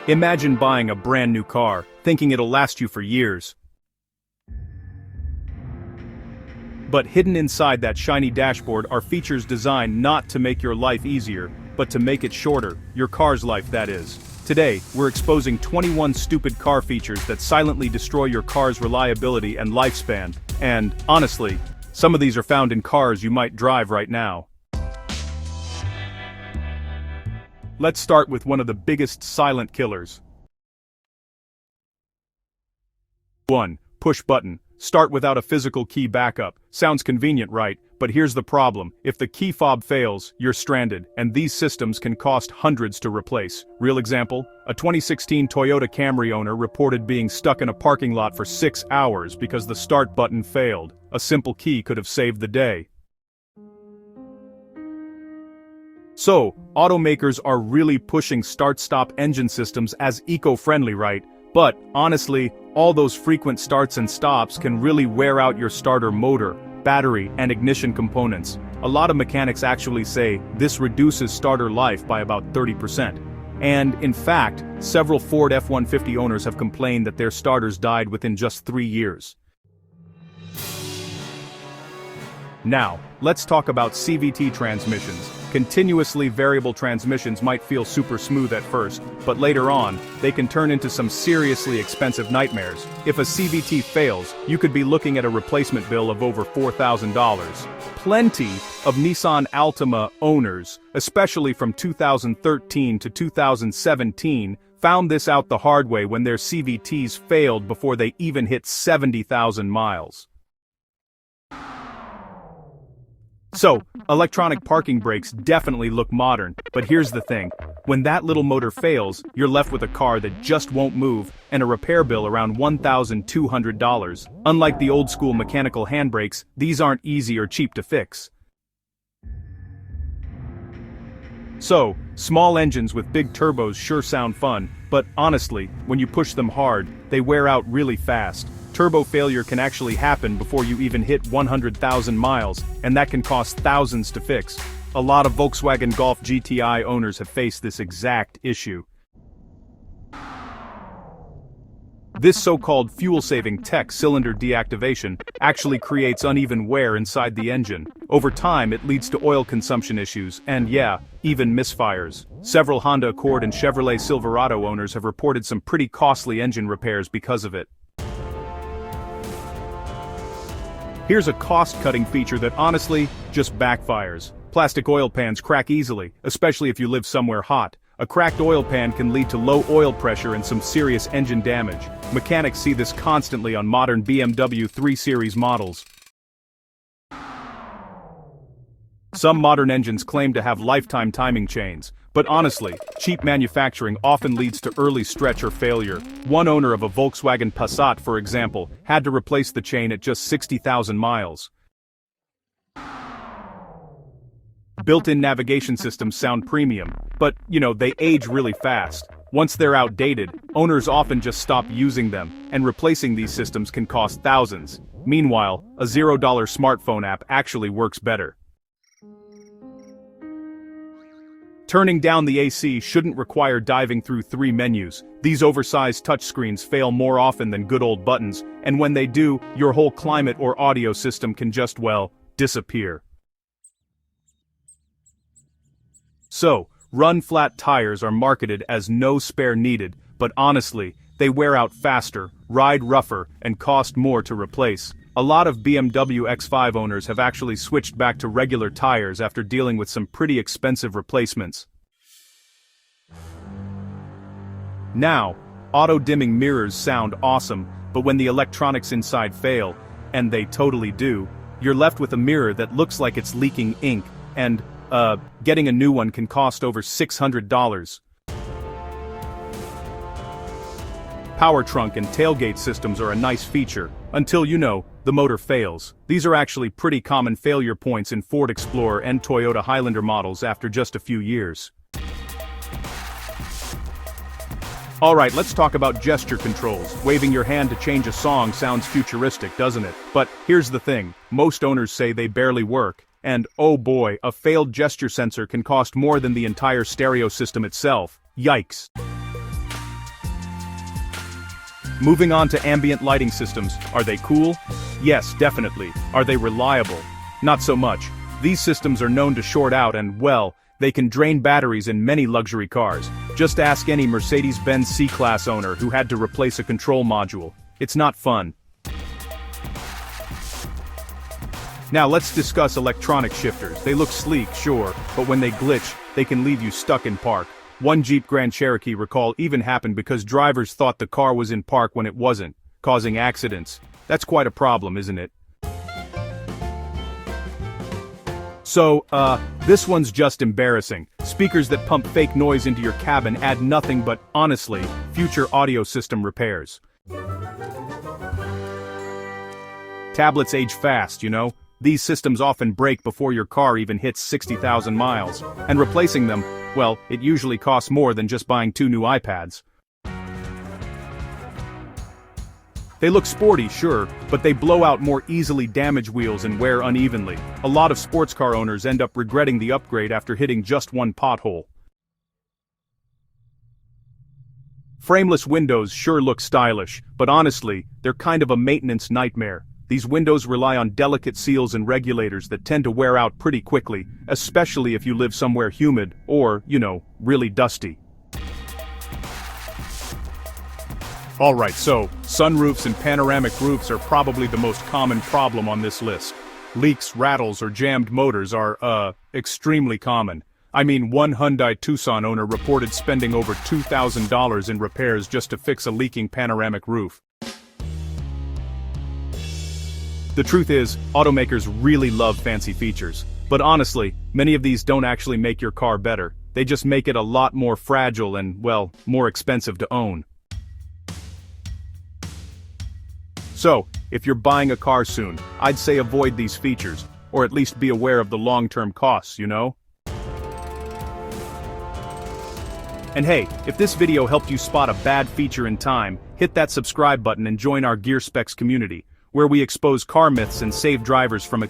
Imagine buying a brand new car, thinking it'll last you for years. But hidden inside that shiny dashboard are features designed not to make your life easier, but to make it shorter, your car's life that is. Today, we're exposing 21 stupid car features that silently destroy your car's reliability and lifespan. And, honestly, some of these are found in cars you might drive right now. Let's start with one of the biggest silent killers. 1. Push button. Start without a physical key backup. Sounds convenient, right? But here's the problem. If the key fob fails, you're stranded, and these systems can cost hundreds to replace. Real example, a 2016 Toyota Camry owner reported being stuck in a parking lot for 6 hours because the start button failed. A simple key could have saved the day. So, automakers are really pushing start-stop engine systems as eco-friendly, right? But, honestly, all those frequent starts and stops can really wear out your starter motor, battery, and ignition components. A lot of mechanics actually say this reduces starter life by about 30%. And, in fact, several Ford F-150 owners have complained that their starters died within just 3 years. Now, let's talk about CVT transmissions. Continuously variable transmissions might feel super smooth at first, but later on, they can turn into some seriously expensive nightmares. If a CVT fails, you could be looking at a replacement bill of over $4,000. Plenty of Nissan Altima owners, especially from 2013 to 2017, found this out the hard way when their CVTs failed before they even hit 70,000 miles. So, electronic parking brakes definitely look modern, but here's the thing. When that little motor fails, you're left with a car that just won't move, and a repair bill around $1,200. Unlike the old-school mechanical handbrakes, these aren't easy or cheap to fix. So, small engines with big turbos sure sound fun, but honestly, when you push them hard, they wear out really fast. Turbo failure can actually happen before you even hit 100,000 miles, and that can cost thousands to fix. A lot of Volkswagen Golf GTI owners have faced this exact issue. This so-called fuel-saving tech cylinder deactivation actually creates uneven wear inside the engine. Over time, it leads to oil consumption issues, and yeah, even misfires. Several Honda Accord and Chevrolet Silverado owners have reported some pretty costly engine repairs because of it. Here's a cost-cutting feature that honestly just backfires. Plastic oil pans crack easily, especially if you live somewhere hot. A cracked oil pan can lead to low oil pressure and some serious engine damage. Mechanics see this constantly on modern BMW 3 Series models. Some modern engines claim to have lifetime timing chains, but honestly, cheap manufacturing often leads to early stretch or failure. One owner of a Volkswagen Passat, for example, had to replace the chain at just 60,000 miles. Built-in navigation systems sound premium, but, they age really fast. Once they're outdated, owners often just stop using them, and replacing these systems can cost thousands. Meanwhile, a $0 smartphone app actually works better. Turning down the AC shouldn't require diving through 3 menus. These oversized touchscreens fail more often than good old buttons, and when they do, your whole climate or audio system can just, disappear. So, run-flat tires are marketed as no spare needed, but honestly, they wear out faster, ride rougher, and cost more to replace. A lot of BMW X5 owners have actually switched back to regular tires after dealing with some pretty expensive replacements. Now, auto-dimming mirrors sound awesome, but when the electronics inside fail, and they totally do, you're left with a mirror that looks like it's leaking ink, and, getting a new one can cost over $600. Power trunk and tailgate systems are a nice feature, until the motor fails. These are actually pretty common failure points in Ford Explorer and Toyota Highlander models after just a few years. Alright, let's talk about gesture controls. Waving your hand to change a song sounds futuristic, doesn't it? But here's the thing, most owners say they barely work. And, oh boy, a failed gesture sensor can cost more than the entire stereo system itself. Yikes. Moving on to ambient lighting systems, are they cool? Yes, definitely. Are they reliable? Not so much. These systems are known to short out and, well, they can drain batteries in many luxury cars. Just ask any Mercedes-Benz C-Class owner who had to replace a control module. It's not fun. Now let's discuss electronic shifters. They look sleek, sure, but when they glitch, they can leave you stuck in park. One Jeep Grand Cherokee recall even happened because drivers thought the car was in park when it wasn't, causing accidents. That's quite a problem, isn't it? So, this one's just embarrassing. Speakers that pump fake noise into your cabin add nothing but, honestly, future audio system repairs. Tablets age fast, you know? These systems often break before your car even hits 60,000 miles. And replacing them, well, it usually costs more than just buying 2 new iPads. They look sporty, sure, but they blow out more easily, damage wheels and wear unevenly. A lot of sports car owners end up regretting the upgrade after hitting just one pothole. Frameless windows sure look stylish, but honestly, they're kind of a maintenance nightmare. These windows rely on delicate seals and regulators that tend to wear out pretty quickly, especially if you live somewhere humid or, really dusty. Alright, so, sunroofs and panoramic roofs are probably the most common problem on this list. Leaks, rattles, or jammed motors are, extremely common. I mean, one Hyundai Tucson owner reported spending over $2,000 in repairs just to fix a leaking panoramic roof. The truth is, automakers really love fancy features. But honestly, many of these don't actually make your car better. They just make it a lot more fragile and, well, more expensive to own. So, if you're buying a car soon, I'd say avoid these features, or at least be aware of the long-term costs, you know? And hey, if this video helped you spot a bad feature in time, hit that subscribe button and join our Gear Specs community, where we expose car myths and save drivers from